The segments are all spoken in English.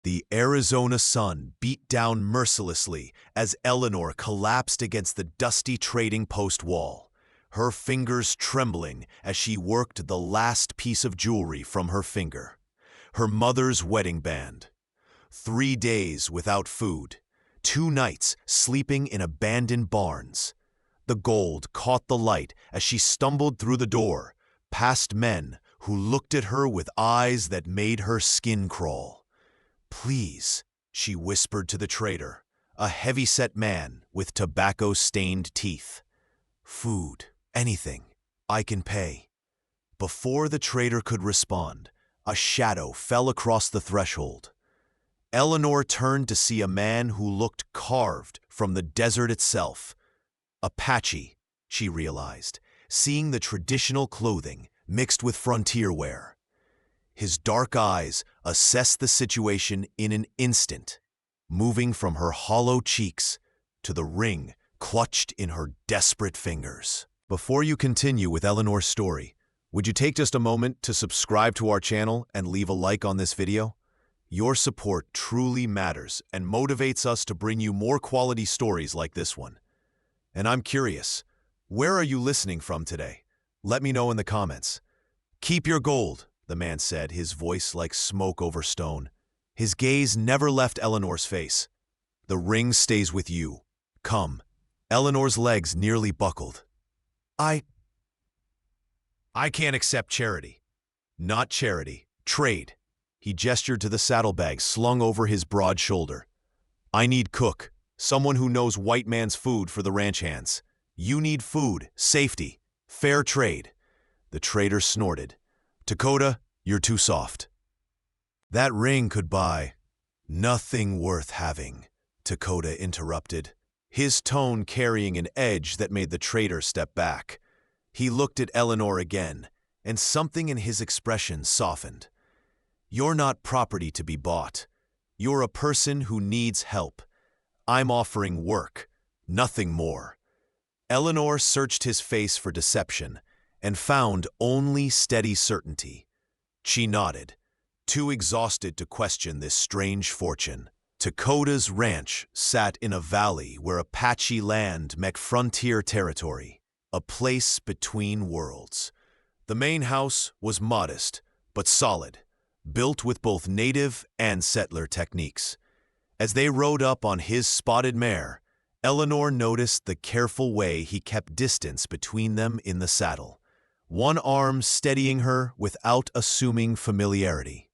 The Arizona sun beat down mercilessly as Eleanor collapsed against the dusty trading post wall, her fingers trembling as she worked the last piece of jewelry from her finger. Her mother's wedding band. 3 days without food, 2 nights sleeping in abandoned barns. The gold caught the light as she stumbled through the door, past men who looked at her with eyes that made her skin crawl. "Please," she whispered to the trader, a heavy-set man with tobacco-stained teeth. "Food, anything, I can pay." Before the trader could respond, a shadow fell across the threshold. Eleanor turned to see a man who looked carved from the desert itself. Apache, she realized, seeing the traditional clothing mixed with frontier wear. His dark eyes assessed the situation in an instant, moving from her hollow cheeks to the ring clutched in her desperate fingers. Before you continue with Eleanor's story, would you take just a moment to subscribe to our channel and leave a like on this video? Your support truly matters and motivates us to bring you more quality stories like this one. And I'm curious, where are you listening from today? Let me know in the comments. "Keep your gold," the man said, his voice like smoke over stone. His gaze never left Eleanor's face. "The ring stays with you. Come." Eleanor's legs nearly buckled. I can't accept charity." "Not charity. Trade." He gestured to the saddlebag slung over his broad shoulder. "I need cook, someone who knows white man's food for the ranch hands. You need food, safety, fair trade." The trader snorted. "Dakota, you're too soft." "That ring could buy—" "Nothing worth having," Dakota interrupted, his tone carrying an edge that made the trader step back. He looked at Eleanor again, and something in his expression softened. "You're not property to be bought. You're a person who needs help. I'm offering work, nothing more." Eleanor searched his face for deception and found only steady certainty. She nodded, too exhausted to question this strange fortune. Dakota's ranch sat in a valley where Apache land met frontier territory, a place between worlds. The main house was modest but solid, built with both native and settler techniques. As they rode up on his spotted mare, Eleanor noticed the careful way he kept distance between them in the saddle, one arm steadying her without assuming familiarity.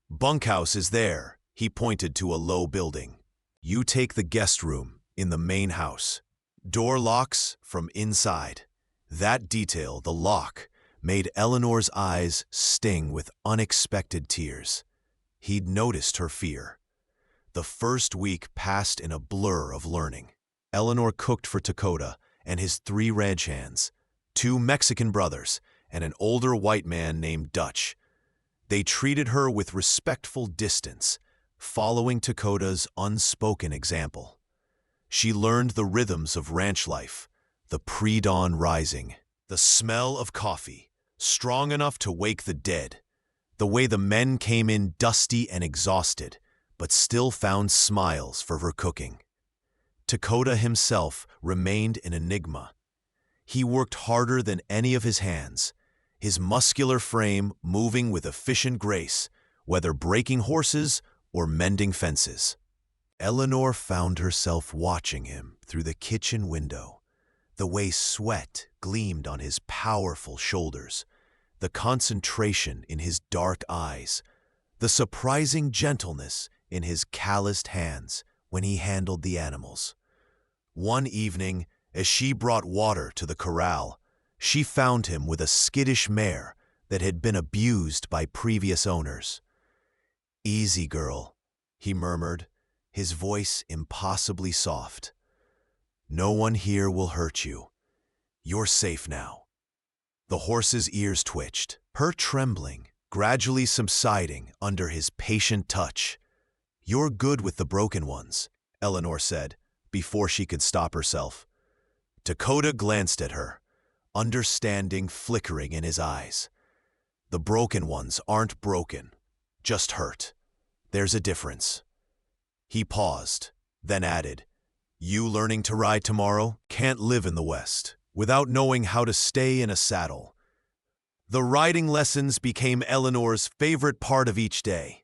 "Bunkhouse is there," he pointed to a low building. "You take the guest room in the main house. Door locks from inside." That detail, the lock, made Eleanor's eyes sting with unexpected tears. He'd noticed her fear. The first week passed in a blur of learning. Eleanor cooked for Dakota and his 3 ranch hands, 2 Mexican brothers, and an older white man named Dutch. They treated her with respectful distance, following Dakota's unspoken example. She learned the rhythms of ranch life, the pre-dawn rising, the smell of coffee, strong enough to wake the dead, the way the men came in dusty and exhausted, but still found smiles for her cooking. Dakota himself remained an enigma. He worked harder than any of his hands, his muscular frame moving with efficient grace, whether breaking horses or mending fences. Eleanor found herself watching him through the kitchen window, the way sweat gleamed on his powerful shoulders, the concentration in his dark eyes, the surprising gentleness in his calloused hands when he handled the animals. One evening, as she brought water to the corral, she found him with a skittish mare that had been abused by previous owners. "Easy, girl," he murmured, his voice impossibly soft. "No one here will hurt you. You're safe now." The horse's ears twitched, her trembling gradually subsiding under his patient touch. "You're good with the broken ones," Eleanor said, before she could stop herself. Dakota glanced at her, understanding flickering in his eyes. "The broken ones aren't broken, just hurt. There's a difference. He paused, then added, You learning to ride tomorrow can't live in the West without knowing how to stay in a saddle. The riding lessons became Eleanor's favorite part of each day.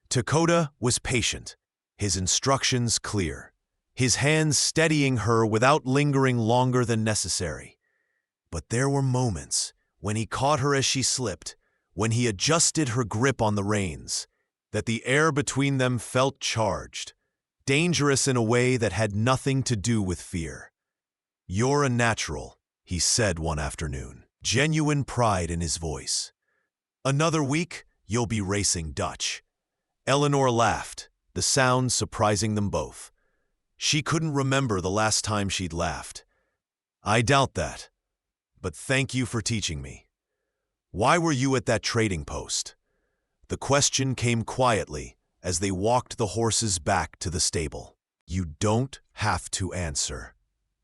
Dakota was patient, his instructions clear, his hands steadying her without lingering longer than necessary. But there were moments when he caught her as she slipped, when he adjusted her grip on the reins, that the air between them felt charged, dangerous in a way that had nothing to do with fear. You're a natural, he said one afternoon, genuine pride in his voice. Another week, you'll be racing Dutch. Eleanor laughed, the sound surprising them both. She couldn't remember the last time she'd laughed. I doubt that. But thank you for teaching me. Why were you at that trading post? The question came quietly as they walked the horses back to the stable. You don't have to answer.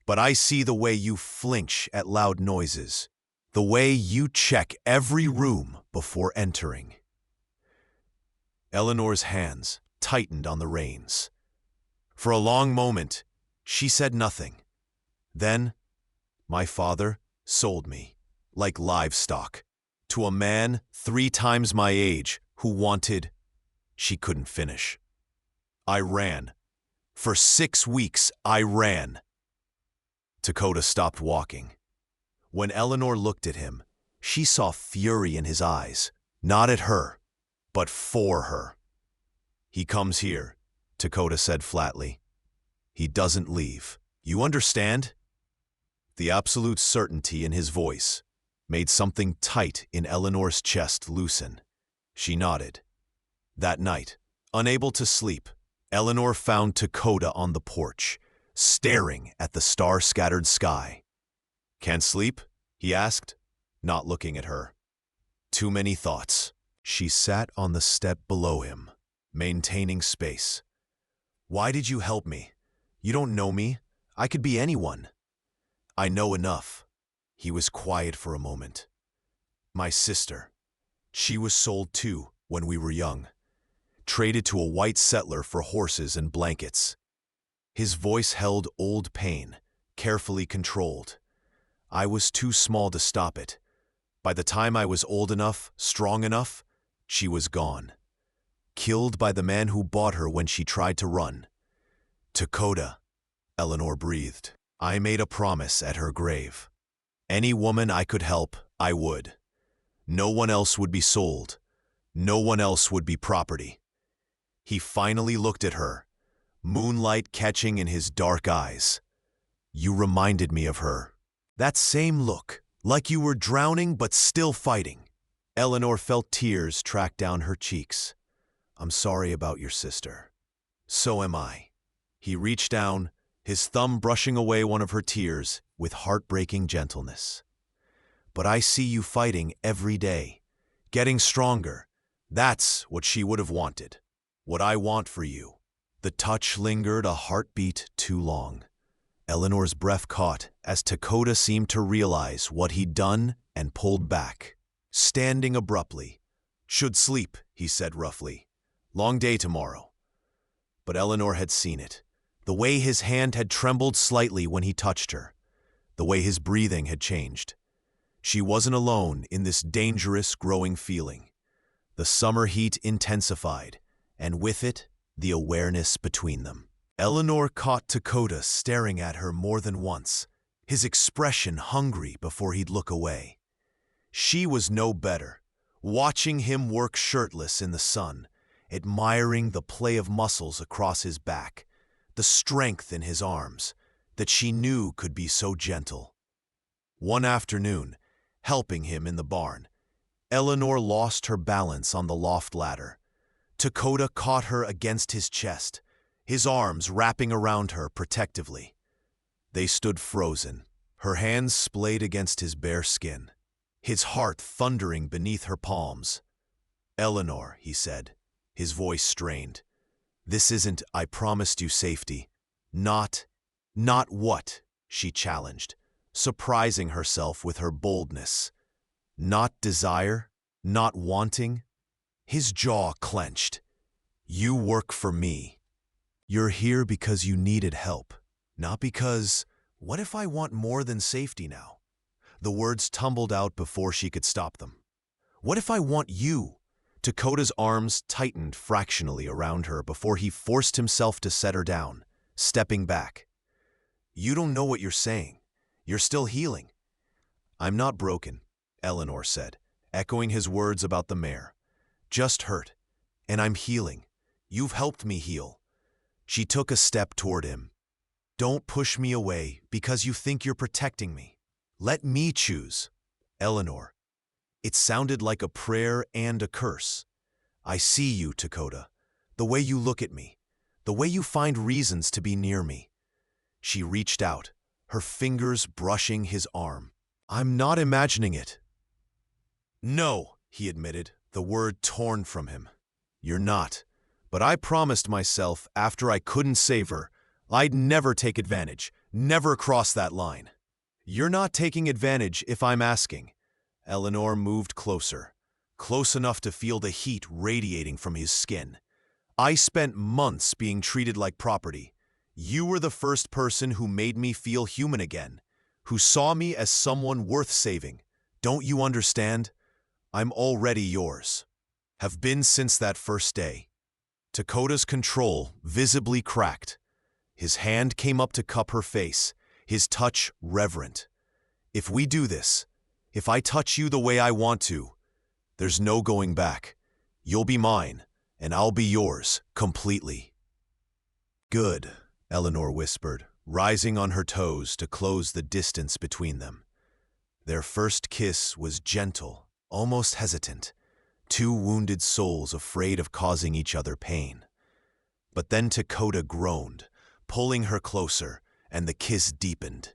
But I see the way you flinch at loud noises, the way you check every room before entering. Eleanor's hands tightened on the reins. For a long moment, she said nothing. Then, my father sold me, like livestock, to a man 3 times my age who wanted. She couldn't finish. I ran. For 6 weeks, I ran. Dakota stopped walking. When Eleanor looked at him, she saw fury in his eyes, not at her, but for her. He comes here, Dakota said flatly. He doesn't leave. You understand? The absolute certainty in his voice made something tight in Eleanor's chest loosen. She nodded. That night, unable to sleep, Eleanor found Dakota on the porch, staring at the star-scattered sky. Can't sleep? He asked, not looking at her. Too many thoughts. She sat on the step below him, maintaining space. Why did you help me? You don't know me. I could be anyone. I know enough. He was quiet for a moment. My sister. She was sold too when we were young. Traded to a white settler for horses and blankets. His voice held old pain, carefully controlled. I was too small to stop it. By the time I was old enough, strong enough, she was gone. Killed by the man who bought her when she tried to run. Dakota, Eleanor breathed. I made a promise at her grave. Any woman I could help, I would. No one else would be sold. No one else would be property. He finally looked at her, moonlight catching in his dark eyes. You reminded me of her. That same look, like you were drowning but still fighting. Eleanor felt tears track down her cheeks. I'm sorry about your sister. So am I. He reached down, his thumb brushing away one of her tears with heartbreaking gentleness. But I see you fighting every day, getting stronger. That's what she would have wanted. What I want for you. The touch lingered a heartbeat too long. Eleanor's breath caught as Dakota seemed to realize what he'd done and pulled back. Standing abruptly. Should sleep, he said roughly. Long day tomorrow. But Eleanor had seen it. The way his hand had trembled slightly when he touched her. The way his breathing had changed. She wasn't alone in this dangerous, growing feeling. The summer heat intensified, and with it, the awareness between them. Eleanor caught Dakota staring at her more than once, his expression hungry before he'd look away. She was no better, watching him work shirtless in the sun, admiring the play of muscles across his back, the strength in his arms, that she knew could be so gentle. One afternoon, helping him in the barn, Eleanor lost her balance on the loft ladder. Dakota caught her against his chest, his arms wrapping around her protectively. They stood frozen, her hands splayed against his bare skin, his heart thundering beneath her palms. Eleanor, he said, his voice strained. This isn't, I promised you safety. Not what? She challenged, surprising herself with her boldness. Not desire? Not wanting? His jaw clenched. You work for me. You're here because you needed help, not because, what if I want more than safety now? The words tumbled out before she could stop them. What if I want you? Dakota's arms tightened fractionally around her before he forced himself to set her down, stepping back. You don't know what you're saying. You're still healing. I'm not broken, Eleanor said, echoing his words about the mare. Just hurt. And I'm healing. You've helped me heal. She took a step toward him. Don't push me away because you think you're protecting me. Let me choose. Eleanor. It sounded like a prayer and a curse. I see you, Dakota. The way you look at me. The way you find reasons to be near me. She reached out, her fingers brushing his arm. I'm not imagining it. No, he admitted, the word torn from him. You're not. But I promised myself after I couldn't save her, I'd never take advantage, never cross that line. You're not taking advantage if I'm asking. Eleanor moved closer, close enough to feel the heat radiating from his skin. I spent months being treated like property. You were the first person who made me feel human again, who saw me as someone worth saving. Don't you understand? I'm already yours. Have been since that first day. Dakota's control visibly cracked. His hand came up to cup her face, his touch reverent. If we do this, if I touch you the way I want to, there's no going back. You'll be mine, and I'll be yours, completely. Good, Eleanor whispered, rising on her toes to close the distance between them. Their first kiss was gentle, almost hesitant, two wounded souls afraid of causing each other pain. But then Dakota groaned, pulling her closer, and the kiss deepened.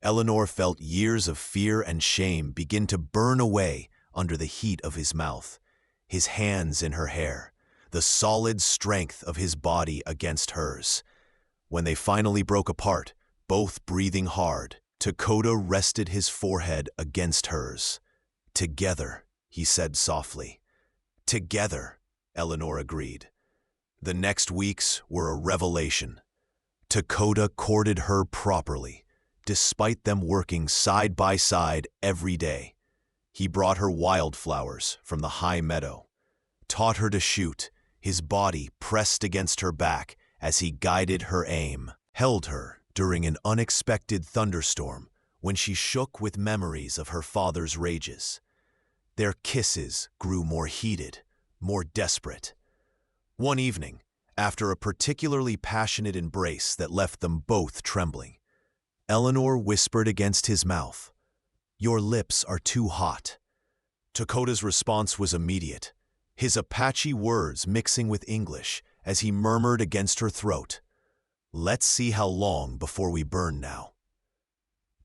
Eleanor felt years of fear and shame begin to burn away under the heat of his mouth, his hands in her hair, the solid strength of his body against hers. When they finally broke apart, both breathing hard, Dakota rested his forehead against hers. Together, he said softly. Together, Eleanor agreed. The next weeks were a revelation. Dakota courted her properly, despite them working side by side every day. He brought her wildflowers from the high meadow, taught her to shoot, his body pressed against her back as he guided her aim, held her during an unexpected thunderstorm when she shook with memories of her father's rages. Their kisses grew more heated, more desperate. One evening, after a particularly passionate embrace that left them both trembling, Eleanor whispered against his mouth, "Your lips are too hot." Dakota's response was immediate, his Apache words mixing with English as he murmured against her throat, "Let's see how long before we burn now."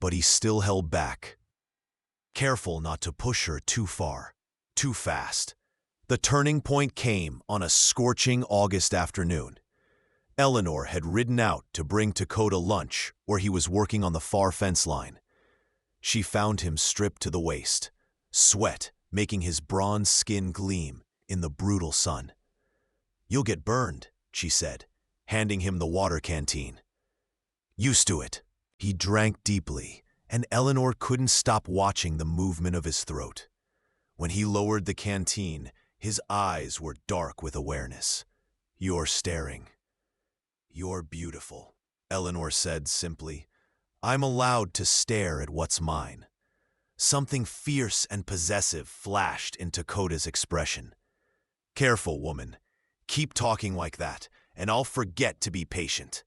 But he still held back, careful not to push her too far, too fast. The turning point came on a scorching August afternoon. Eleanor had ridden out to bring Dakota lunch where he was working on the far fence line. She found him stripped to the waist, sweat making his bronze skin gleam in the brutal sun. "You'll get burned," she said, handing him the water canteen. "Used to it." He drank deeply, and Eleanor couldn't stop watching the movement of his throat. When he lowered the canteen, his eyes were dark with awareness. "You're staring." "You're beautiful," Eleanor said simply. "I'm allowed to stare at what's mine." Something fierce and possessive flashed in Dakota's expression. "Careful, woman. Keep talking like that, and I'll forget to be patient."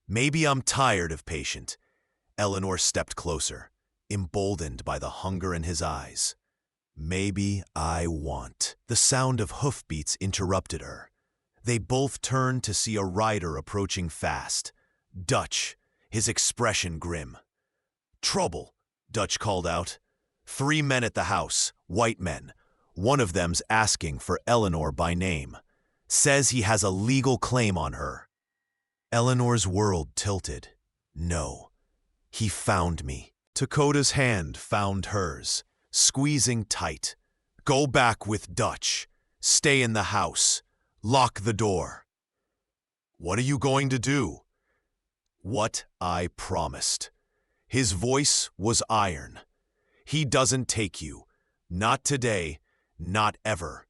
"Maybe I'm tired of patient." Eleanor stepped closer, emboldened by the hunger in his eyes. "Maybe I want." The sound of hoofbeats interrupted her. They both turned to see a rider approaching fast. Dutch, his expression grim. "Trouble," Dutch called out. 3 men at the house, white men. One of them's asking for Eleanor by name. Says he has a legal claim on her. Eleanor's world tilted. No. He found me. Dakota's hand found hers, squeezing tight. "Go back with Dutch. Stay in the house. Lock the door. What are you going to do? What I promised. His voice was iron. He doesn't take you. Not today, not ever.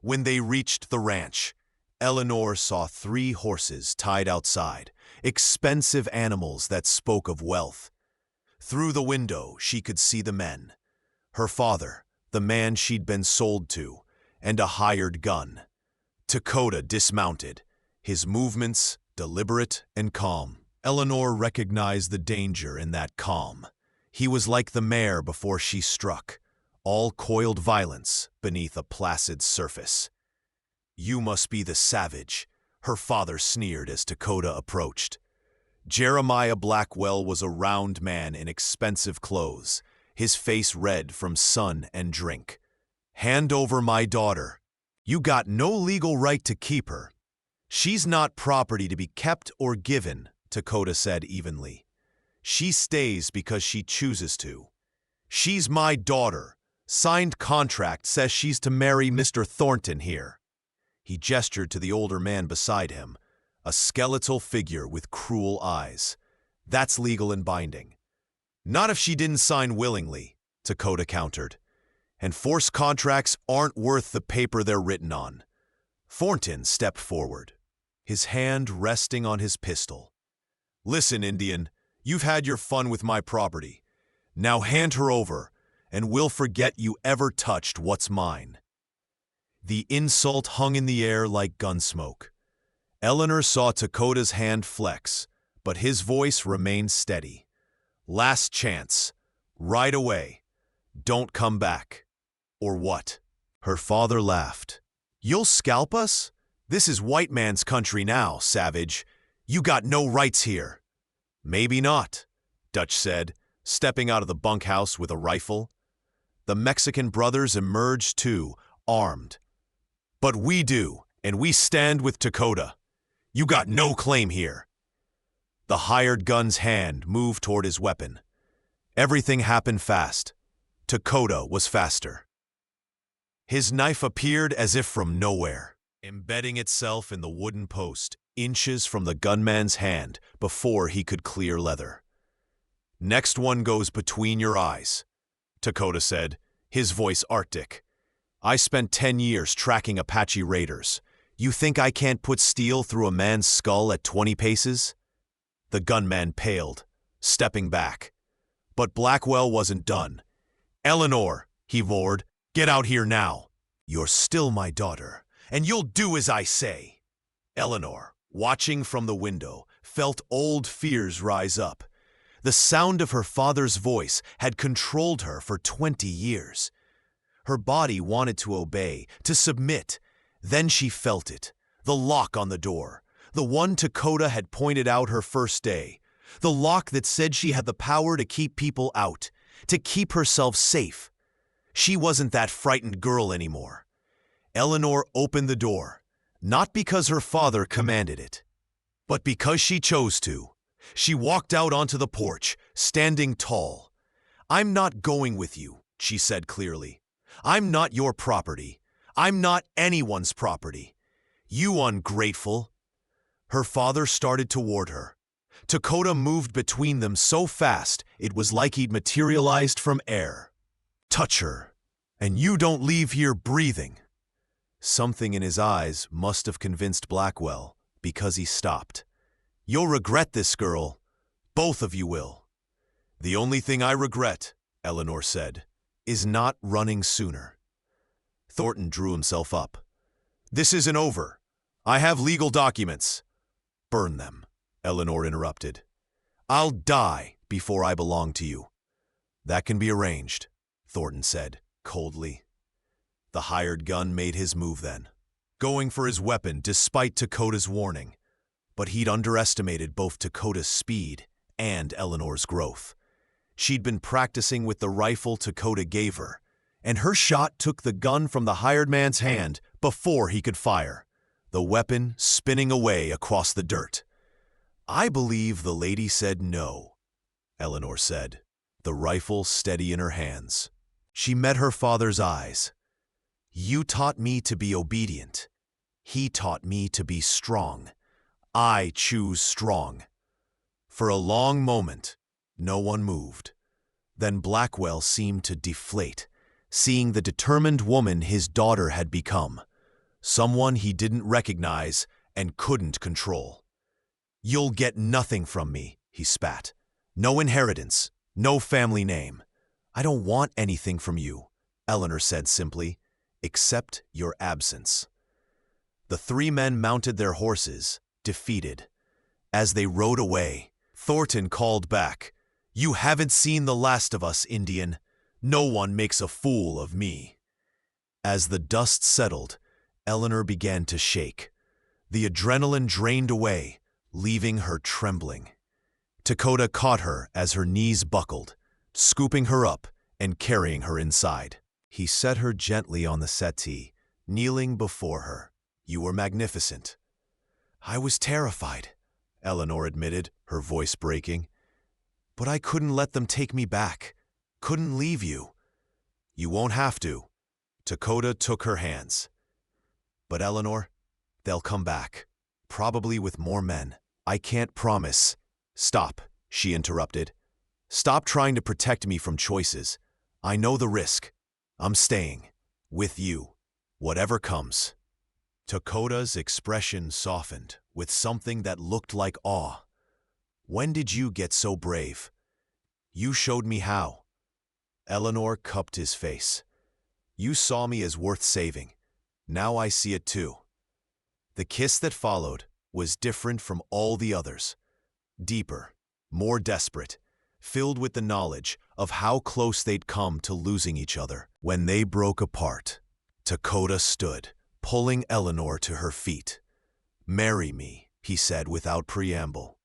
When they reached the ranch, Eleanor saw 3 horses tied outside, expensive animals that spoke of wealth. Through the window, she could see the men. Her father, the man she'd been sold to, and a hired gun. Dakota dismounted, his movements deliberate and calm. Eleanor recognized the danger in that calm. He was like the mare before she struck, all coiled violence beneath a placid surface. "You must be the savage," her father sneered as Dakota approached. Jeremiah Blackwell was a round man in expensive clothes, his face red from sun and drink. "Hand over my daughter. You got no legal right to keep her. She's not property to be kept or given," Dakota said evenly. "She stays because she chooses to. She's my daughter. Signed contract says she's to marry Mr. Thornton here." He gestured to the older man beside him, a skeletal figure with cruel eyes. "That's legal and binding." "Not if she didn't sign willingly," Dakota countered. "And forced contracts aren't worth the paper they're written on." Thornton stepped forward, his hand resting on his pistol. "Listen, Indian, you've had your fun with my property. Now hand her over, and we'll forget you ever touched what's mine." The insult hung in the air like gunsmoke. Eleanor saw Dakota's hand flex, but his voice remained steady. "Last chance. Right away. Don't come back." "Or what?" Her father laughed. "You'll scalp us? This is white man's country now, savage. You got no rights here." "Maybe not," Dutch said, stepping out of the bunkhouse with a rifle. The Mexican brothers emerged too, armed. "But we do, and we stand with Dakota. You got no claim here." The hired gun's hand moved toward his weapon. Everything happened fast. Dakota was faster. His knife appeared as if from nowhere, embedding itself in the wooden post, inches from the gunman's hand before he could clear leather. "Next one goes between your eyes," Dakota said, his voice arctic. "I spent 10 years tracking Apache raiders. You think I can't put steel through a man's skull at 20 paces? The gunman paled, stepping back. But Blackwell wasn't done. "Eleanor," he roared, "get out here now. You're still my daughter, and you'll do as I say." Eleanor, watching from the window, felt old fears rise up. The sound of her father's voice had controlled her for 20 years. Her body wanted to obey, to submit. Then she felt it, the lock on the door, the one Dakota had pointed out her first day, the lock that said she had the power to keep people out, to keep herself safe. She wasn't that frightened girl anymore. Eleanor opened the door, not because her father commanded it, but because she chose to. She walked out onto the porch, standing tall. "I'm not going with you," she said clearly. "I'm not your property. I'm not anyone's property. You ungrateful." Her father started toward her. Dakota moved between them so fast it was like he'd materialized from air. "Touch her, and you don't leave here breathing." Something in his eyes must have convinced Blackwell, because he stopped. "You'll regret this, girl. Both of you will." "The only thing I regret," Eleanor said, "is not running sooner." Thornton drew himself up. "This isn't over. I have legal documents." "Burn them," Eleanor interrupted. "I'll die before I belong to you." "That can be arranged," Thornton said, coldly. The hired gun made his move then, going for his weapon despite Dakota's warning. But he'd underestimated both Dakota's speed and Eleanor's growth. She'd been practicing with the rifle Dakota gave her, and her shot took the gun from the hired man's hand before he could fire, the weapon spinning away across the dirt. "I believe the lady said no," Eleanor said, the rifle steady in her hands. She met her father's eyes. "You taught me to be obedient. He taught me to be strong. I choose strong. For a long moment, no one moved. Then Blackwell seemed to deflate, seeing the determined woman his daughter had become, someone he didn't recognize and couldn't control. "You'll get nothing from me," he spat. "No inheritance, no family name. I don't want anything from you," Eleanor said simply, "except your absence." The three men mounted their horses, defeated. As they rode away, Thornton called back, "You haven't seen the last of us, Indian. No one makes a fool of me." As the dust settled, Eleanor began to shake. The adrenaline drained away, leaving her trembling. Dakota caught her as her knees buckled, scooping her up and carrying her inside. He set her gently on the settee, kneeling before her. "You were magnificent." "I was terrified," Eleanor admitted, her voice breaking. "But I couldn't let them take me back. Couldn't leave you." "You won't have to." Dakota took her hands. "But Eleanor, they'll come back, probably with more men. I can't promise." "Stop," she interrupted. "Stop trying to protect me from choices. I know the risk. I'm staying. With you. Whatever comes." Dakota's expression softened with something that looked like awe. "When did you get so brave?" "You showed me how." Eleanor cupped his face. "You saw me as worth saving. Now I see it too." The kiss that followed was different from all the others. Deeper, more desperate, filled with the knowledge of how close they'd come to losing each other. When they broke apart, Dakota stood, pulling Eleanor to her feet. "Marry me," he said without preamble.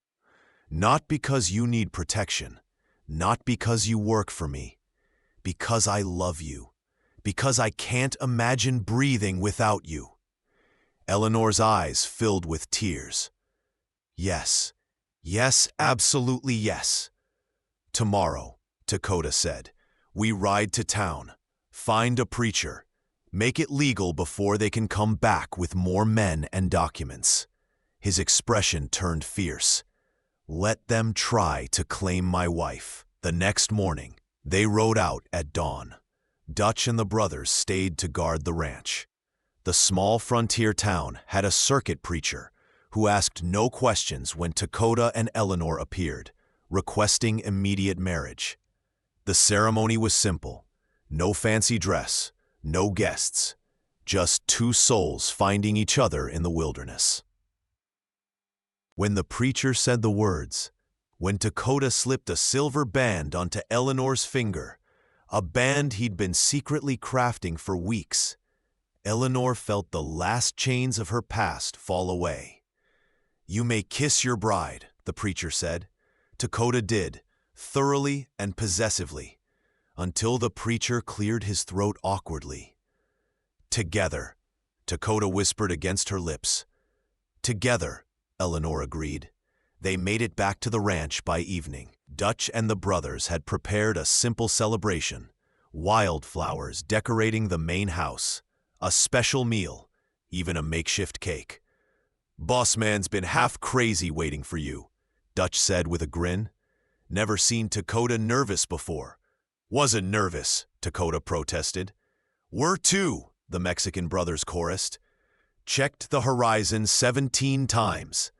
"Not because you need protection, not because you work for me, because I love you, because I can't imagine breathing without you." Eleanor's eyes filled with tears. "Yes, yes, absolutely yes." "Tomorrow," Dakota said, "we ride to town, find a preacher, make it legal before they can come back with more men and documents." His expression turned fierce. "Let them try to claim my wife." The next morning, they rode out at dawn. Dutch and the brothers stayed to guard the ranch. The small frontier town had a circuit preacher who asked no questions when Dakota and Eleanor appeared, requesting immediate marriage. The ceremony was simple. No fancy dress, no guests, just two souls finding each other in the wilderness. When the preacher said the words, when Dakota slipped a silver band onto Eleanor's finger, a band he'd been secretly crafting for weeks, Eleanor felt the last chains of her past fall away. "You may kiss your bride," the preacher said. Dakota did, thoroughly and possessively, until the preacher cleared his throat awkwardly. "Together," Dakota whispered against her lips. "Together," Eleanor agreed. They made it back to the ranch by evening. Dutch and the brothers had prepared a simple celebration, wildflowers decorating the main house, a special meal, even a makeshift cake. "Boss man's been half crazy waiting for you," Dutch said with a grin. "Never seen Dakota nervous before." "Wasn't nervous," Dakota protested. "We're too," the Mexican brothers chorused. "Checked the horizon 17 times.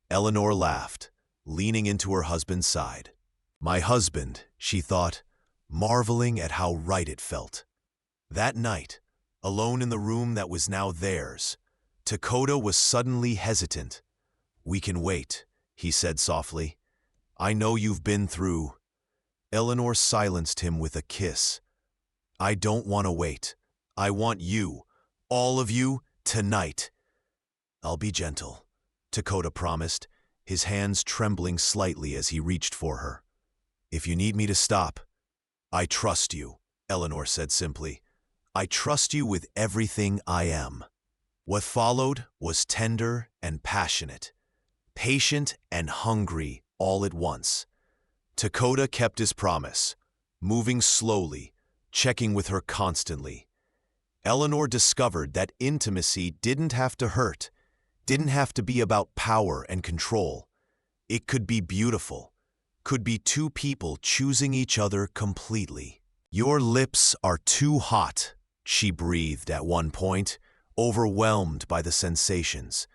Eleanor laughed, leaning into her husband's side. "My husband," she thought, marveling at how right it felt. That night, alone in the room that was now theirs, Dakota was suddenly hesitant. "We can wait," he said softly. "I know you've been through." Eleanor silenced him with a kiss. "I don't want to wait. I want you, all of you, tonight." "I'll be gentle," Dakota promised, his hands trembling slightly as he reached for her. "If you need me to stop." "I trust you," Eleanor said simply. "I trust you with everything I am." What followed was tender and passionate, patient and hungry all at once. Dakota kept his promise, moving slowly, checking with her constantly. Eleanor discovered that intimacy didn't have to hurt, didn't have to be about power and control. It could be beautiful, could be two people choosing each other completely. "Your lips are too hot," she breathed at one point, overwhelmed by the sensations.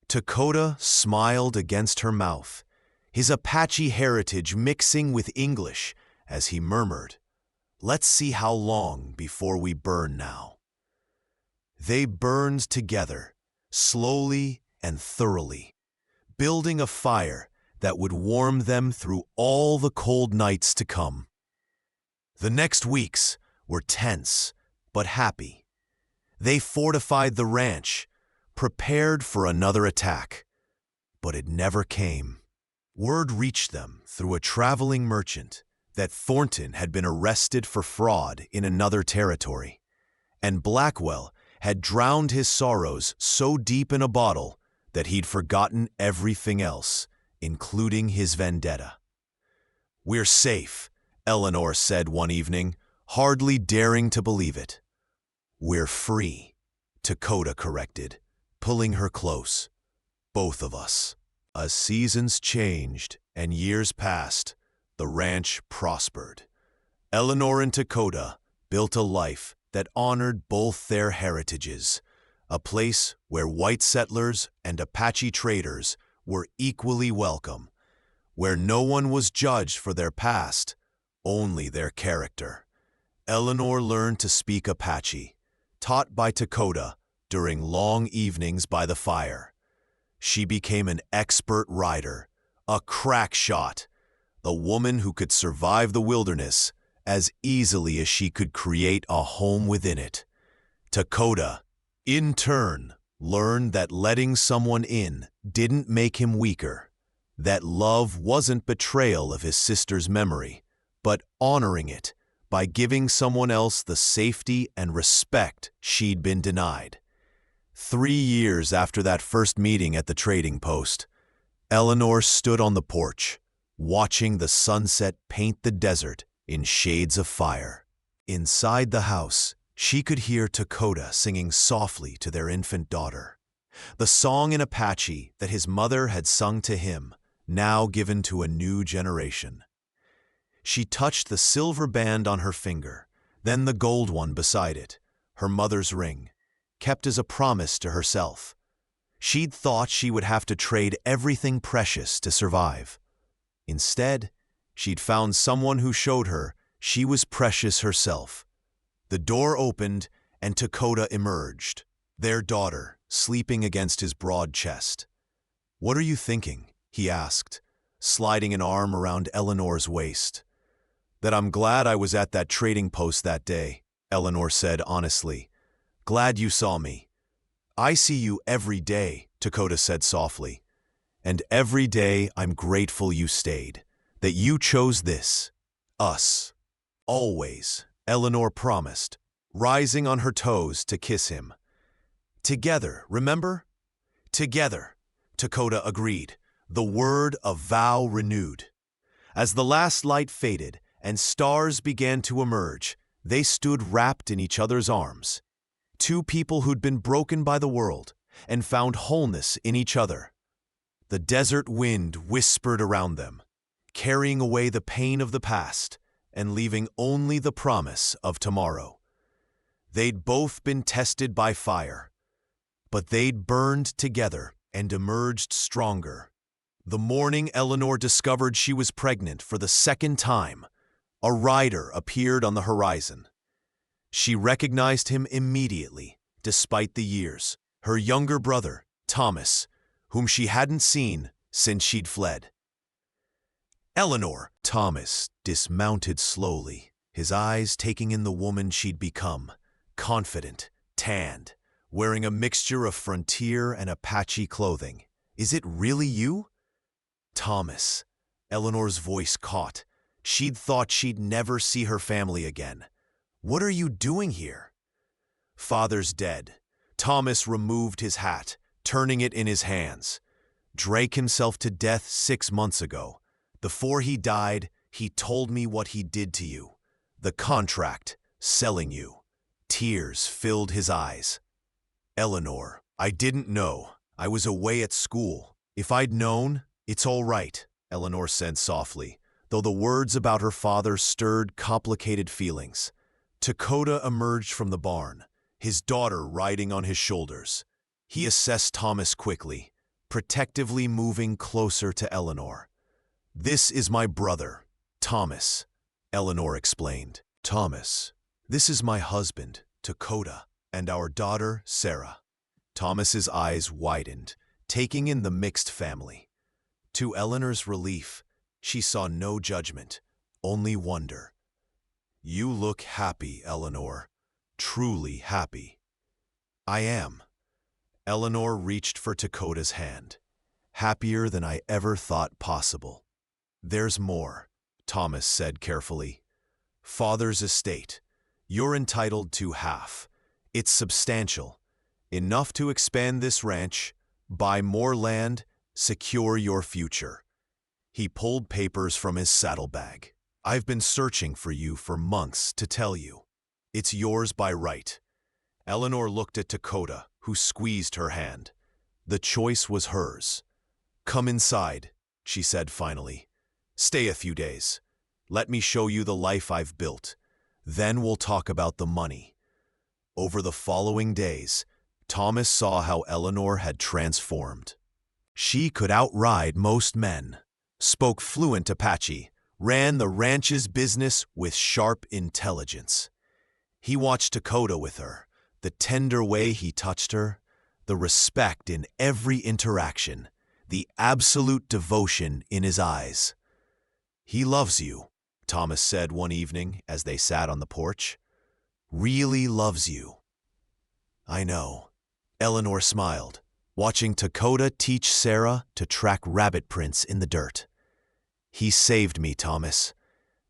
Dakota smiled against her mouth, his Apache heritage mixing with English as he murmured, "Let's see how long before we burn now." They burned together, slowly and thoroughly, building a fire that would warm them through all the cold nights to come. The next weeks were tense but happy. They fortified the ranch, prepared for another attack. But it never came. Word reached them through a traveling merchant that Thornton had been arrested for fraud in another territory, and Blackwell had drowned his sorrows so deep in a bottle that he'd forgotten everything else, including his vendetta. "We're safe," Eleanor said one evening, hardly daring to believe it. "We're free," Dakota corrected, pulling her close. "Both of us." As seasons changed and years passed, the ranch prospered. Eleanor and Dakota built a life that honored both their heritages, a place where white settlers and Apache traders were equally welcome, where no one was judged for their past, only their character. Eleanor learned to speak Apache, taught by Dakota during long evenings by the fire. She became an expert rider, a crack shot, the woman who could survive the wilderness as easily as she could create a home within it. Dakota, in turn, learned that letting someone in didn't make him weaker, that love wasn't betrayal of his sister's memory, but honoring it by giving someone else the safety and respect she'd been denied. 3 years after that first meeting at the trading post, Eleanor stood on the porch, watching the sunset paint the desert in shades of fire. Inside the house, she could hear Dakota singing softly to their infant daughter, the song in Apache that his mother had sung to him, now given to a new generation. She touched the silver band on her finger, then the gold one beside it, her mother's ring, kept as a promise to herself. She'd thought she would have to trade everything precious to survive. Instead, she'd found someone who showed her she was precious herself. The door opened and Dakota emerged, their daughter, sleeping against his broad chest. "What are you thinking?" he asked, sliding an arm around Eleanor's waist. "That I'm glad I was at that trading post that day," Eleanor said honestly. "Glad you saw me." "I see you every day," Dakota said softly. "And every day I'm grateful you stayed, that you chose this, us. Always," Eleanor promised, rising on her toes to kiss him. "Together, remember?" "Together," Dakota agreed, the word a vow renewed. As the last light faded and stars began to emerge, they stood wrapped in each other's arms. Two people who'd been broken by the world and found wholeness in each other. The desert wind whispered around them, carrying away the pain of the past and leaving only the promise of tomorrow. They'd both been tested by fire, but they'd burned together and emerged stronger. The morning Eleanor discovered she was pregnant for the second time, a rider appeared on the horizon. She recognized him immediately, despite the years, her younger brother, Thomas, whom she hadn't seen since she'd fled. "Eleanor!" Thomas dismounted slowly, his eyes taking in the woman she'd become, confident, tanned, wearing a mixture of frontier and Apache clothing. "Is it really you?" "Thomas," Eleanor's voice caught. She'd thought she'd never see her family again. "What are you doing here?" "Father's dead." Thomas removed his hat, turning it in his hands. "Drank himself to death 6 months ago. Before he died, he told me what he did to you. The contract, selling you. Tears filled his eyes. Eleanor, I didn't know. I was away at school. If I'd known, it's all right, Eleanor said softly, though the words about her father stirred complicated feelings. Dakota emerged from the barn, his daughter riding on his shoulders. He assessed Thomas quickly, protectively moving closer to Eleanor. This is my brother, Thomas, Eleanor explained. Thomas, this is my husband, Dakota, and our daughter, Sarah. Thomas's eyes widened, taking in the mixed family. To Eleanor's relief, she saw no judgment, only wonder. You look happy, Eleanor. Truly happy. I am. Eleanor reached for Dakota's hand. Happier than I ever thought possible. There's more, Thomas said carefully. Father's estate. You're entitled to half. It's substantial. Enough to expand this ranch, buy more land, secure your future. He pulled papers from his saddlebag. I've been searching for you for months to tell you. It's yours by right. Eleanor looked at Dakota, who squeezed her hand. The choice was hers. Come inside, she said finally. Stay a few days. Let me show you the life I've built. Then we'll talk about the money. Over the following days, Thomas saw how Eleanor had transformed. She could outride most men, spoke fluent Apache, ran the ranch's business with sharp intelligence. He watched Dakota with her, the tender way he touched her, the respect in every interaction, the absolute devotion in his eyes. He loves you, Thomas said one evening as they sat on the porch. Really loves you. I know. Eleanor smiled, watching Dakota teach Sarah to track rabbit prints in the dirt. He saved me, Thomas,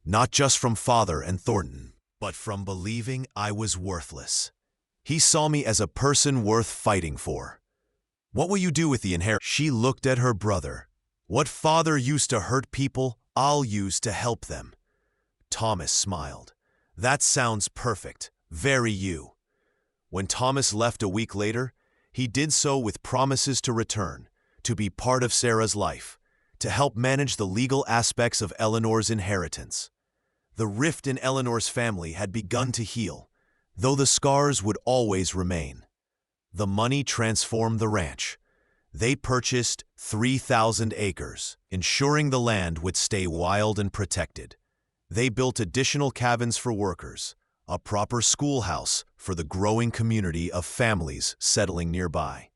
not just from Father and Thornton, but from believing I was worthless. He saw me as a person worth fighting for. What will you do with the inheritance? She looked at her brother. What father used to hurt people, I'll use to help them. Thomas smiled. That sounds perfect. Very you. When Thomas left a week later, he did so with promises to return, to be part of Sarah's life, to help manage the legal aspects of Eleanor's inheritance. The rift in Eleanor's family had begun to heal, though the scars would always remain. The money transformed the ranch. They purchased 3,000 acres, ensuring the land would stay wild and protected. They built additional cabins for workers, a proper schoolhouse for the growing community of families settling nearby.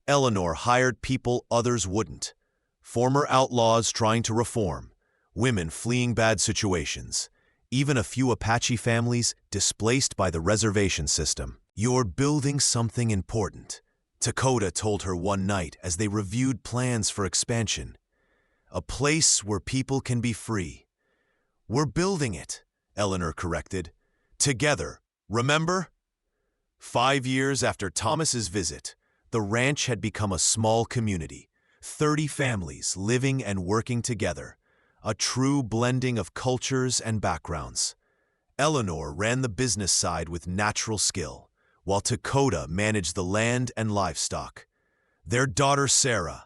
Eleanor hired people others wouldn't. Former outlaws trying to reform, women fleeing bad situations, even a few Apache families displaced by the reservation system. You're building something important, Dakota told her one night as they reviewed plans for expansion. A place where people can be free. We're building it, Eleanor corrected. Together, remember? 5 years after Thomas's visit, the ranch had become a small community, 30 families living and working together, a true blending of cultures and backgrounds. Eleanor ran the business side with natural skill, while Dakota managed the land and livestock. Their daughter Sarah,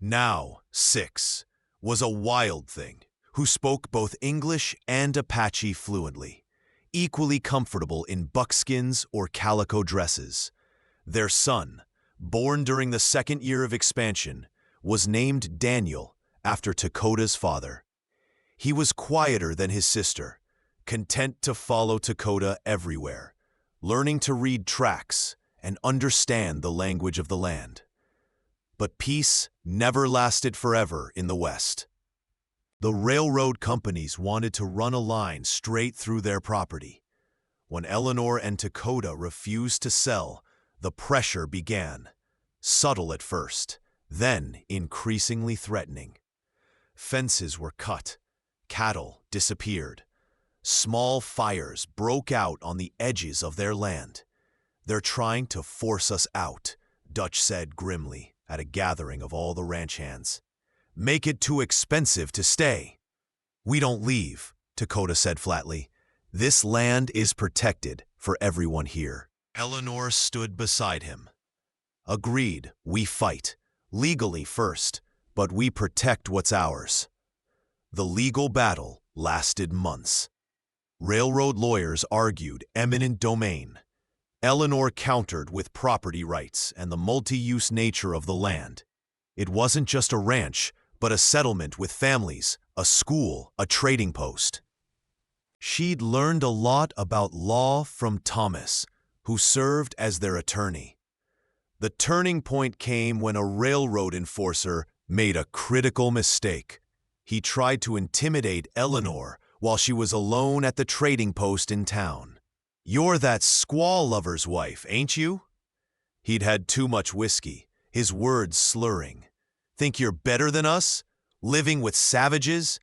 now 6, was a wild thing, who spoke both English and Apache fluently, equally comfortable in buckskins or calico dresses. Their son, born during the second year of expansion, was named Daniel after Dakota's father. He was quieter than his sister, content to follow Dakota everywhere, learning to read tracks and understand the language of the land. But peace never lasted forever in the West. The railroad companies wanted to run a line straight through their property. When Eleanor and Dakota refused to sell, the pressure began, subtle at first, then increasingly threatening. Fences were cut, cattle disappeared. Small fires broke out on the edges of their land. They're trying to force us out, Dutch said grimly at a gathering of all the ranch hands. Make it too expensive to stay. We don't leave, Dakota said flatly. This land is protected for everyone here. Eleanor stood beside him. Agreed, we fight. Legally first, but we protect what's ours. The legal battle lasted months. Railroad lawyers argued eminent domain. Eleanor countered with property rights and the multi-use nature of the land. It wasn't just a ranch, but a settlement with families, a school, a trading post. She'd learned a lot about law from Thomas, who served as their attorney. The turning point came when a railroad enforcer made a critical mistake. He tried to intimidate Eleanor while she was alone at the trading post in town. "You're that squaw lover's wife, ain't you?" He'd had too much whiskey, his words slurring. "Think you're better than us? Living with savages?"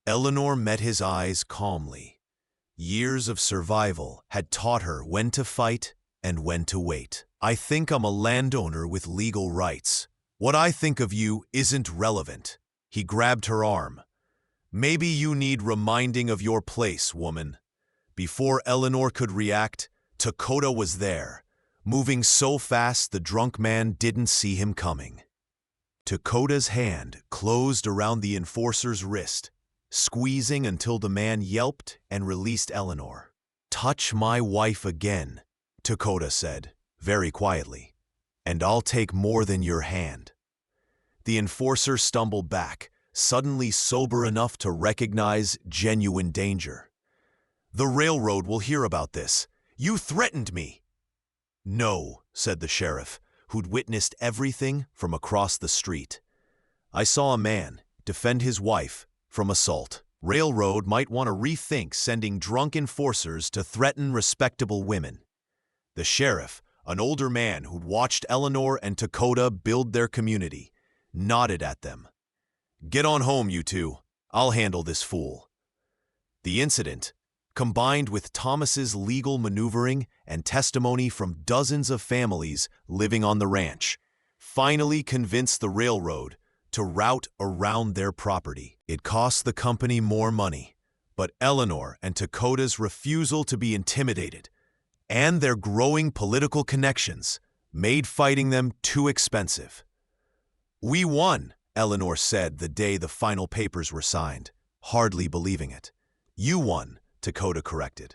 Eleanor met his eyes calmly. Years of survival had taught her when to fight and when to wait. "I think I'm a landowner with legal rights. What I think of you isn't relevant." He grabbed her arm. "Maybe you need reminding of your place, woman." Before Eleanor could react, Dakota was there, moving so fast the drunk man didn't see him coming. Dakota's hand closed around the enforcer's wrist, squeezing until the man yelped and released Eleanor. "Touch my wife again," Dakota said, very quietly, "and I'll take more than your hand." The enforcer stumbled back, suddenly sober enough to recognize genuine danger. "The railroad will hear about this. You threatened me." "No," said the sheriff, who'd witnessed everything from across the street. "I saw a man defend his wife from assault. Railroad might want to rethink sending drunk enforcers to threaten respectable women." The sheriff, an older man who'd watched Eleanor and Dakota build their community, nodded at them. "Get on home, you two. I'll handle this fool." The incident, combined with Thomas's legal maneuvering and testimony from dozens of families living on the ranch, finally convinced the railroad to route around their property. It cost the company more money, but Eleanor and Dakota's refusal to be intimidated and their growing political connections made fighting them too expensive. "We won," Eleanor said the day the final papers were signed, hardly believing it. "You won," Dakota corrected.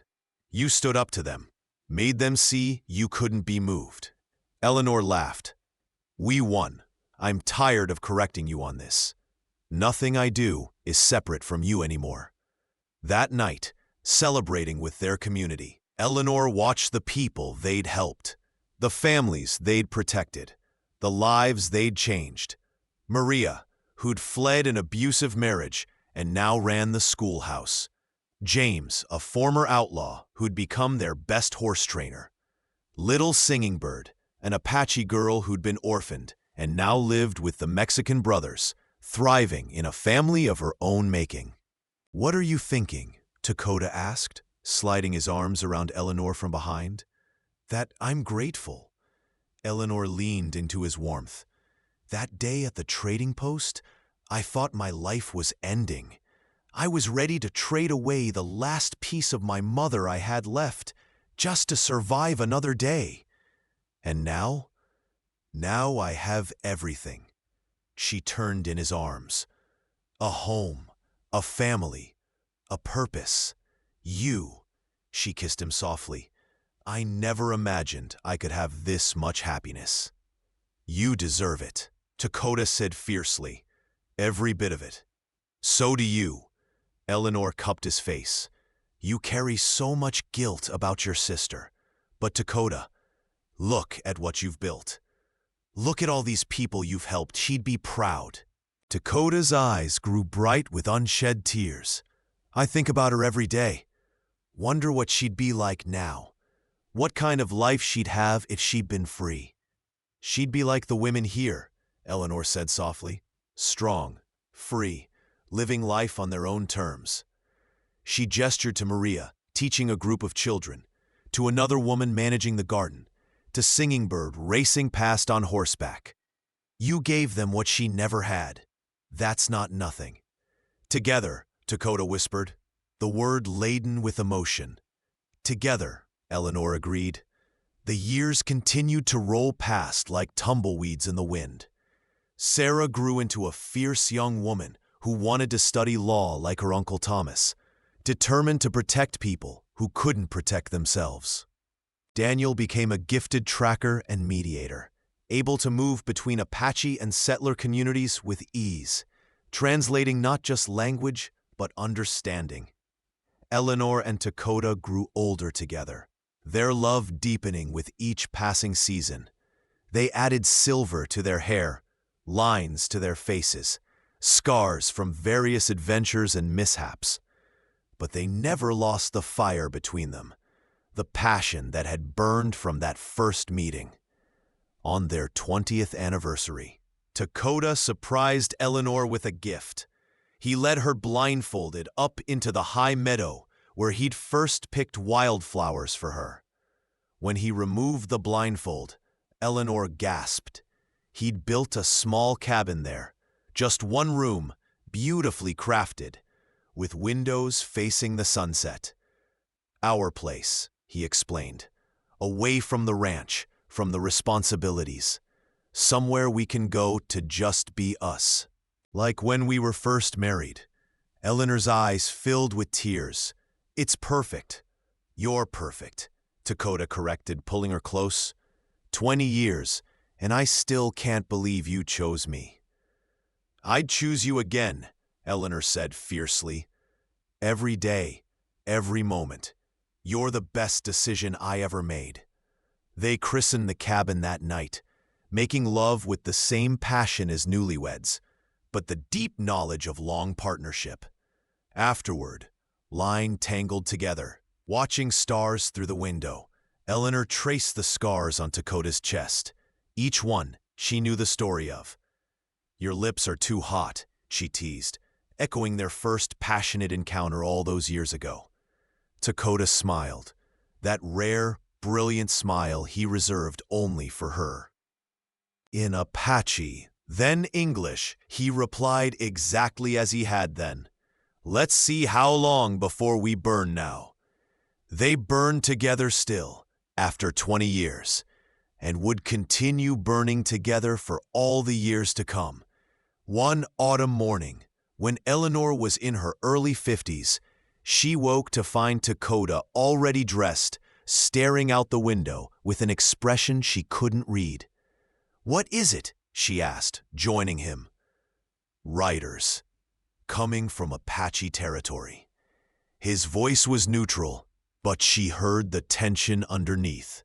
"You stood up to them, made them see you couldn't be moved." Eleanor laughed. "We won. I'm tired of correcting you on this. Nothing I do is separate from you anymore." That night, celebrating with their community, Eleanor watched the people they'd helped, the families they'd protected, the lives they'd changed. Maria, who'd fled an abusive marriage and now ran the schoolhouse. James, a former outlaw who'd become their best horse trainer. Little Singing Bird, an Apache girl who'd been orphaned and now lived with the Mexican brothers, thriving in a family of her own making. "What are you thinking?" Dakota asked, sliding his arms around Eleanor from behind. "That I'm grateful." Eleanor leaned into his warmth. "That day at the trading post, I thought my life was ending. I was ready to trade away the last piece of my mother I had left just to survive another day. And now? Now I have everything." She turned in his arms. "A home, a family, a purpose. You." She kissed him softly. "I never imagined I could have this much happiness." "You deserve it," Dakota said fiercely. "Every bit of it." "So do you." Eleanor cupped his face. "You carry so much guilt about your sister. But Dakota, look at what you've built. Look at all these people you've helped. She'd be proud." Dakota's eyes grew bright with unshed tears. "I think about her every day. Wonder what she'd be like now. What kind of life she'd have if she'd been free." "She'd be like the women here," Eleanor said softly. "Strong, free, living life on their own terms." She gestured to Maria, teaching a group of children, to another woman managing the garden, to Singing Bird racing past on horseback. "You gave them what she never had. That's not nothing." "Together," Dakota whispered, the word laden with emotion. "Together, Eleanor agreed. The years continued to roll past like tumbleweeds in the wind. Sarah grew into a fierce young woman who wanted to study law like her Uncle Thomas, determined to protect people who couldn't protect themselves. Daniel became a gifted tracker and mediator, able to move between Apache and settler communities with ease, translating not just language, but understanding. Eleanor and Dakota grew older together, their love deepening with each passing season. They added silver to their hair, lines to their faces, scars from various adventures and mishaps. But they never lost the fire between them, the passion that had burned from that first meeting. On their 20th anniversary, Dakota surprised Eleanor with a gift. He led her blindfolded up into the high meadow where he'd first picked wildflowers for her. When he removed the blindfold, Eleanor gasped. He'd built a small cabin there, just one room, beautifully crafted, with windows facing the sunset. Our place, he explained, away from the ranch, from the responsibilities. Somewhere we can go to just be us. Like when we were first married. Eleanor's eyes filled with tears. It's perfect. You're perfect, Dakota corrected, pulling her close. 20 years, and I still can't believe you chose me. I'd choose you again, Eleanor said fiercely. Every day, every moment. You're the best decision I ever made. They christened the cabin that night, making love with the same passion as newlyweds, but the deep knowledge of long partnership. Afterward, lying tangled together, watching stars through the window, Eleanor traced the scars on Dakota's chest. Each one she knew the story of. Your lips are too hot, she teased, echoing their first passionate encounter all those years ago. Dakota smiled, that rare, brilliant smile he reserved only for her. In Apache, then English, he replied exactly as he had then. Let's see how long before we burn now. They burned together still, after 20 years, and would continue burning together for all the years to come. One autumn morning, when Eleanor was in her early 50s, she woke to find Dakota already dressed, staring out the window with an expression she couldn't read. What is it? She asked, joining him. Riders, coming from Apache territory. His voice was neutral, but she heard the tension underneath.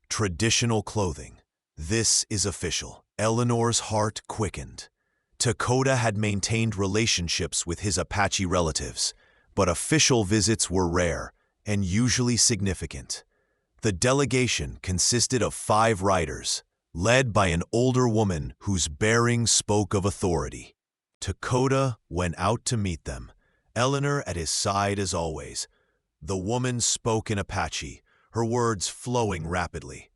Traditional clothing. This is official. Eleanor's heart quickened. Dakota had maintained relationships with his Apache relatives, but official visits were rare and usually significant. The delegation consisted of 5 riders, led by an older woman whose bearing spoke of authority. Dakota went out to meet them, Eleanor at his side as always. The woman spoke in Apache, her words flowing rapidly.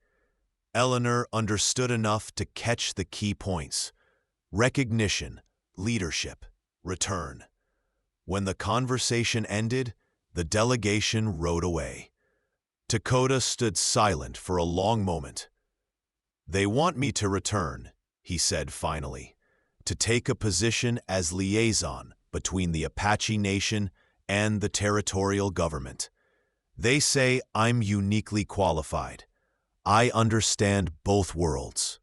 Eleanor understood enough to catch the key points: recognition, leadership, return. When the conversation ended, the delegation rode away. Dakota stood silent for a long moment. They want me to return, he said finally, to take a position as liaison between the Apache Nation and the territorial government. They say I'm uniquely qualified. I understand both worlds.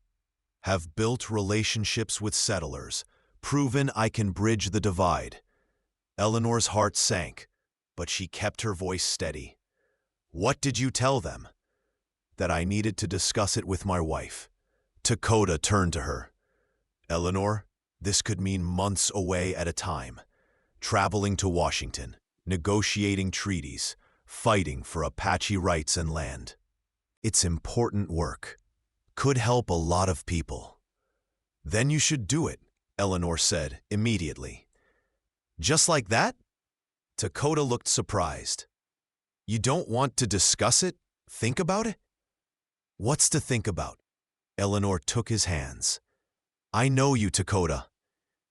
Have built relationships with settlers, proven I can bridge the divide. Eleanor's heart sank, but she kept her voice steady. What did you tell them? That I needed to discuss it with my wife. Dakota turned to her. Eleanor, this could mean months away at a time. Traveling to Washington, negotiating treaties, fighting for Apache rights and land. It's important work. Could help a lot of people. Then you should do it, Eleanor said immediately. Just like that? Dakota looked surprised. You don't want to discuss it? Think about it? What's to think about? Eleanor took his hands. I know you, Dakota.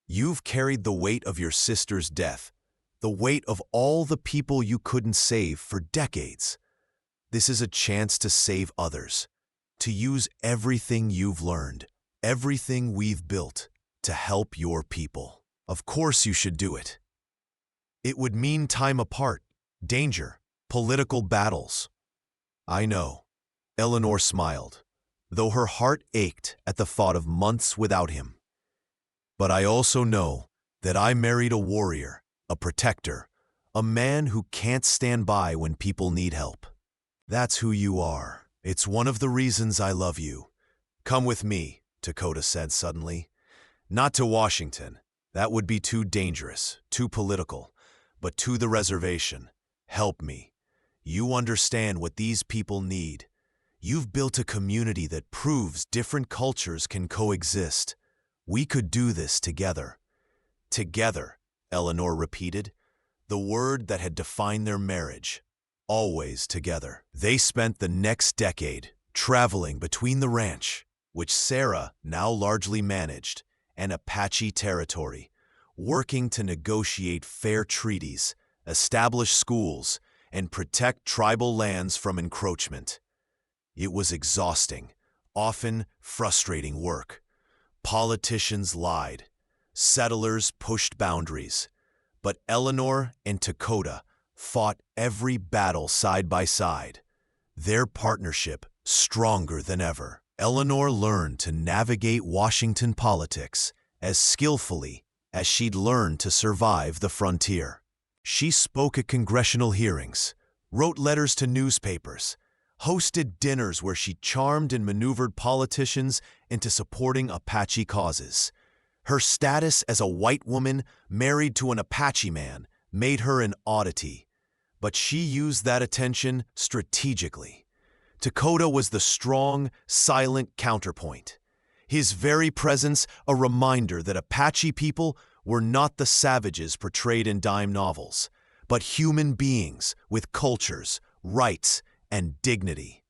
You've carried the weight of your sister's death, the weight of all the people you couldn't save for decades. This is a chance to save others, to use everything you've learned, everything we've built, to help your people. Of course you should do it. It would mean time apart, danger, political battles. I know. Eleanor smiled, though her heart ached at the thought of months without him. But I also know that I married a warrior, a protector, a man who can't stand by when people need help. That's who you are. It's one of the reasons I love you. Come with me, Dakota said suddenly. Not to Washington. That would be too dangerous, too political. But to the reservation. Help me. You understand what these people need. You've built a community that proves different cultures can coexist. We could do this together. Together, Eleanor repeated, the word that had defined their marriage. Always together. They spent the next decade traveling between the ranch, which Sarah now largely managed, and Apache territory, working to negotiate fair treaties, establish schools, and protect tribal lands from encroachment. It was exhausting, often frustrating work. Politicians lied. Settlers pushed boundaries. But Eleanor and Dakota fought every battle side by side, their partnership stronger than ever. Eleanor learned to navigate Washington politics as skillfully as she'd learned to survive the frontier. She spoke at congressional hearings, wrote letters to newspapers, hosted dinners where she charmed and maneuvered politicians into supporting Apache causes. Her status as a white woman married to an Apache man made her an oddity, but she used that attention strategically. Dakota was the strong, silent counterpoint. His very presence a reminder that Apache people were not the savages portrayed in dime novels, but human beings with cultures, rights, and dignity.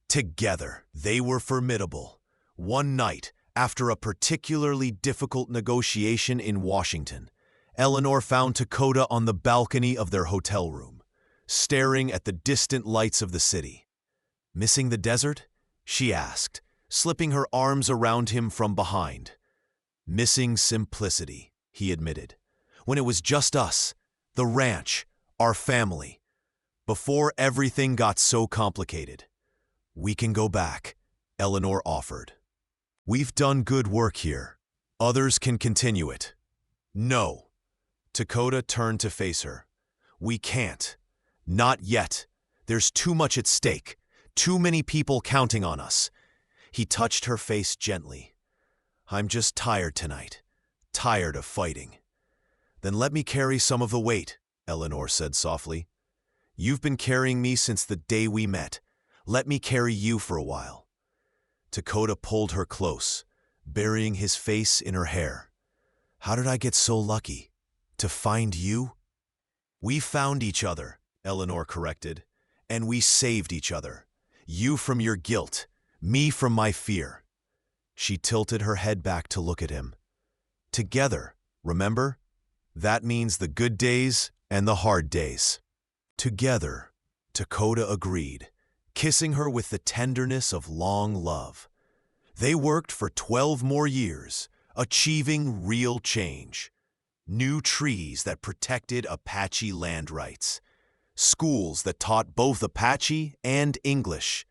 Together, they were formidable. One night, after a particularly difficult negotiation in Washington, Eleanor found Dakota on the balcony of their hotel room, staring at the distant lights of the city. "Missing the desert?" she asked, slipping her arms around him from behind. "Missing simplicity," he admitted. "When it was just us, the ranch, our family. Before everything got so complicated." "We can go back," Eleanor offered. "We've done good work here. Others can continue it." "No." Dakota turned to face her. "We can't. Not yet. There's too much at stake. Too many people counting on us." He touched her face gently. "I'm just tired tonight. Tired of fighting." "Then let me carry some of the weight," Eleanor said softly. "You've been carrying me since the day we met. Let me carry you for a while." Dakota pulled her close, burying his face in her hair. "How did I get so lucky? To find you?" "We found each other," Eleanor corrected, "and we saved each other. You from your guilt, me from my fear." She tilted her head back to look at him. "Together, remember? That means the good days and the hard days." "Together," Dakota agreed, kissing her with the tenderness of long love. They worked for 12 more years, achieving real change. New treaties that protected Apache land rights. Schools that taught both Apache and English.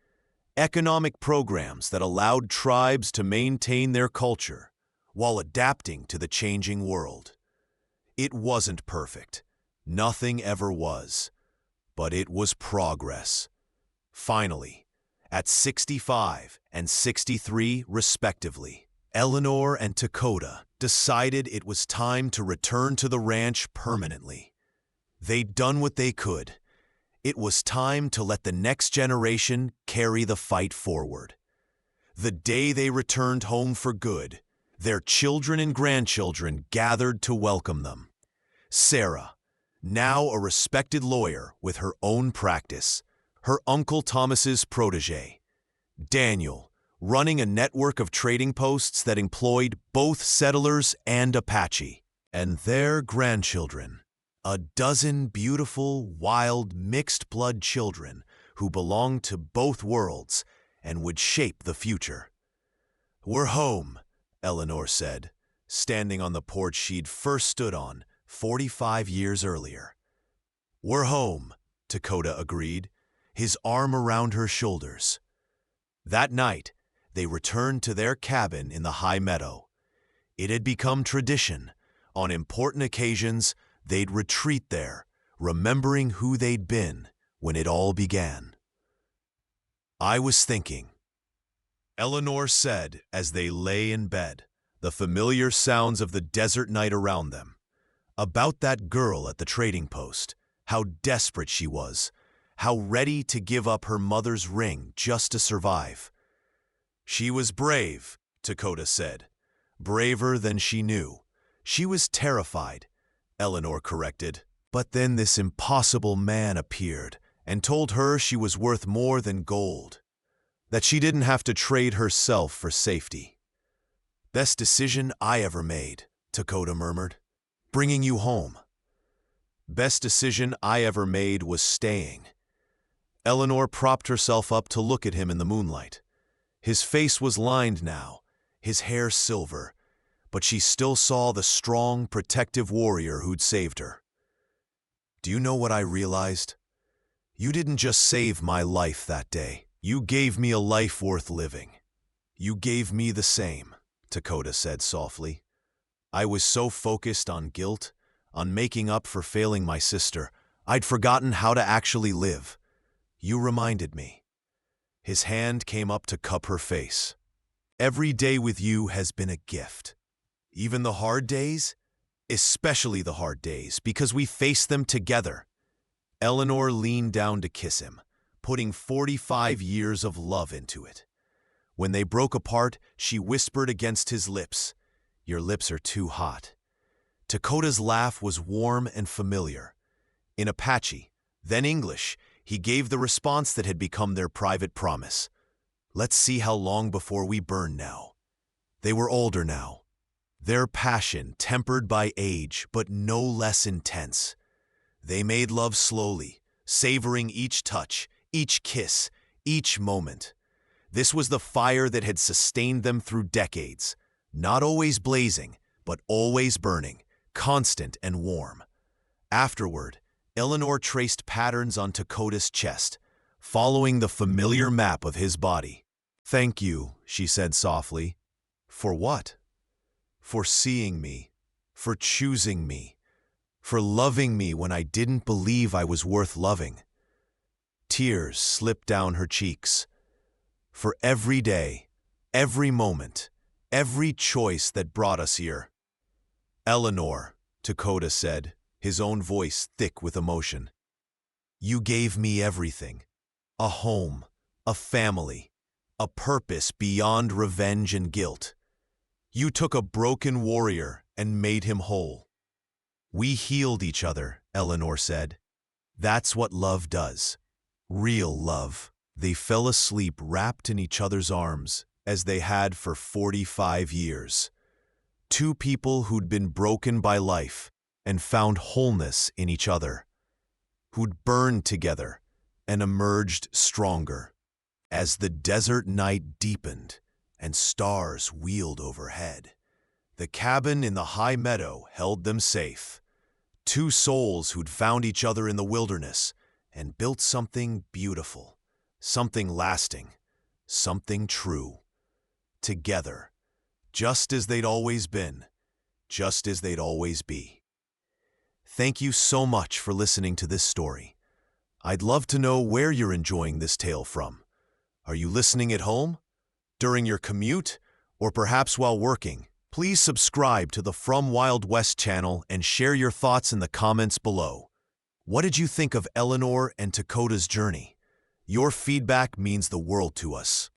Economic programs that allowed tribes to maintain their culture while adapting to the changing world. It wasn't perfect. Nothing ever was. But it was progress. Finally, at 65 and 63 respectively, Eleanor and Dakota decided it was time to return to the ranch permanently. They'd done what they could. It was time to let the next generation carry the fight forward. The day they returned home for good, their children and grandchildren gathered to welcome them. Sarah, now a respected lawyer with her own practice, her Uncle Thomas's protege. Daniel, running a network of trading posts that employed both settlers and Apache. And their grandchildren. A dozen beautiful, wild, mixed-blood children who belonged to both worlds and would shape the future. "We're home," Eleanor said, standing on the porch she'd first stood on 45 years earlier. "We're home," Dakota agreed, his arm around her shoulders. That night, they returned to their cabin in the high meadow. It had become tradition. On important occasions, they'd retreat there, remembering who they'd been when it all began. "I was thinking," Eleanor said as they lay in bed, the familiar sounds of the desert night around them, "about that girl at the trading post, how desperate she was, how ready to give up her mother's ring just to survive." "She was brave," Dakota said, "braver than she knew. She was terrified," Eleanor corrected. "But then this impossible man appeared and told her she was worth more than gold, that she didn't have to trade herself for safety." "Best decision I ever made," Dakota murmured, "bringing you home." "Best decision I ever made was staying." Eleanor propped herself up to look at him in the moonlight. His face was lined now, his hair silver, but she still saw the strong, protective warrior who'd saved her. "Do you know what I realized? You didn't just save my life that day. You gave me a life worth living. You gave me the same," Dakota said softly. "I was so focused on guilt, on making up for failing my sister, I'd forgotten how to actually live. You reminded me." His hand came up to cup her face. "Every day with you has been a gift. Even the hard days, especially the hard days, because we faced them together." Eleanor leaned down to kiss him, putting 45 years of love into it. When they broke apart, she whispered against his lips, "Your lips are too hot." Dakota's laugh was warm and familiar. In Apache, then English, he gave the response that had become their private promise. "Let's see how long before we burn now." They were older now, their passion tempered by age, but no less intense. They made love slowly, savoring each touch, each kiss, each moment. This was the fire that had sustained them through decades, not always blazing, but always burning, constant and warm. Afterward, Eleanor traced patterns on Dakota's chest, following the familiar map of his body. "Thank you," she said softly. "For what?" "For seeing me, for choosing me, for loving me when I didn't believe I was worth loving." Tears slipped down her cheeks. "For every day, every moment, every choice that brought us here." "Eleanor," Dakota said, his own voice thick with emotion, "you gave me everything. A home, a family, a purpose beyond revenge and guilt. You took a broken warrior and made him whole." "We healed each other," Eleanor said. "That's what love does. Real love." They fell asleep wrapped in each other's arms, as they had for 45 years. Two people who'd been broken by life and found wholeness in each other, who'd burned together and emerged stronger. As the desert night deepened and stars wheeled overhead, the cabin in the high meadow held them safe. Two souls who'd found each other in the wilderness and built something beautiful, something lasting, something true. Together, just as they'd always been, just as they'd always be. Thank you so much for listening to this story. I'd love to know where you're enjoying this tale from. Are you listening at home, during your commute, or perhaps while working? Please subscribe to the From Wild West channel and share your thoughts in the comments below. What did you think of Eleanor and Dakota's journey? Your feedback means the world to us.